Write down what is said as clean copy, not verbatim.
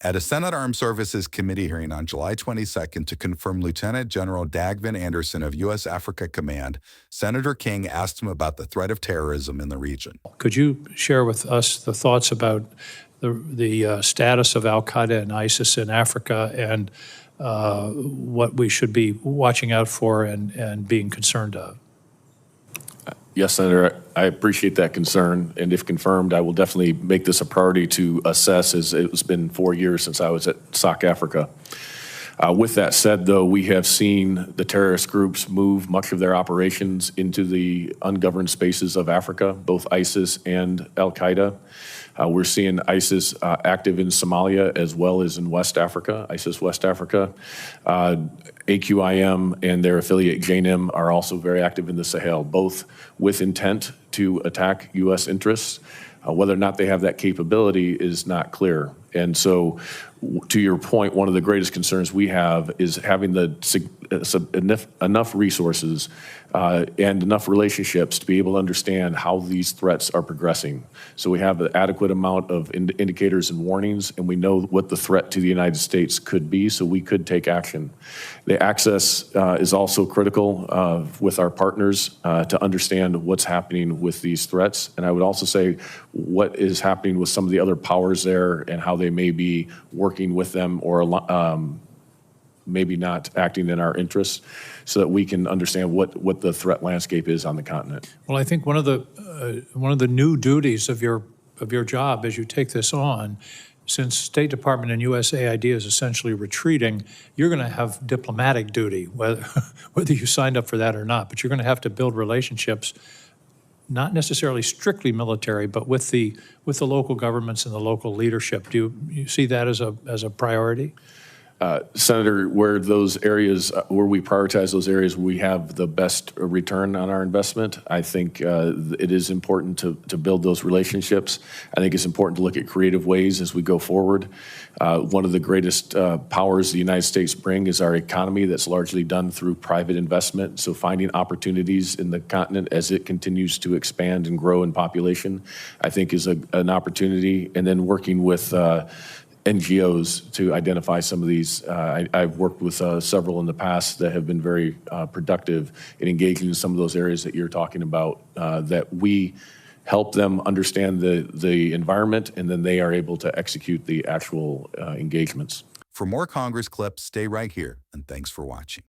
At a Senate Armed Services Committee hearing on July 22nd to confirm Lieutenant General Dagvin Anderson of U.S. Africa Command, Senator King asked him about the threat of terrorism in the region. Could you share with us the thoughts about the status of al-Qaeda and ISIS in Africa and what we should be watching out for and being concerned of? Yes, Senator, I appreciate that concern, and if confirmed, I will definitely make this a priority to assess, as it's been 4 years since I was at SOC Africa. With that said, though, we have seen the terrorist groups move much of their operations into the ungoverned spaces of Africa, both ISIS and al-Qaeda. We're seeing ISIS active in Somalia as well as in West Africa, ISIS West Africa. AQIM and their affiliate JNIM are also very active in the Sahel, both with intent to attack U.S. interests. Whether or not they have that capability is not clear. And so, to your point, one of the greatest concerns we have is having enough resources and enough relationships to be able to understand how these threats are progressing. So we have an adequate amount of indicators and warnings, and we know what the threat to the United States could be, so we could take action. The access is also critical with our partners to understand what's happening with these threats. And I would also say what is happening with some of the other powers there and how they may be working with them or maybe not acting in our interests, so that we can understand what the threat landscape is on the continent. Well, I think one of the new duties of your job as you take this on, since State Department and USAID is essentially retreating, you're going to have diplomatic duty, whether you signed up for that or not. But you're going to have to build relationships, not necessarily strictly military, but with the local governments and the local leadership. Do you see that as a priority? Senator, where those areas, where we prioritize those areas, we have the best return on our investment. I think it is important to build those relationships. I think it's important to look at creative ways as we go forward. One of the greatest powers the United States bring is our economy that's largely done through private investment. So finding opportunities in the continent as it continues to expand and grow in population, I think is an opportunity. And then working with NGOs to identify some of these. I've worked with several in the past that have been very productive in engaging in some of those areas that you're talking about, that we help them understand the environment, and then they are able to execute the actual engagements. For more Congress clips, stay right here, and thanks for watching.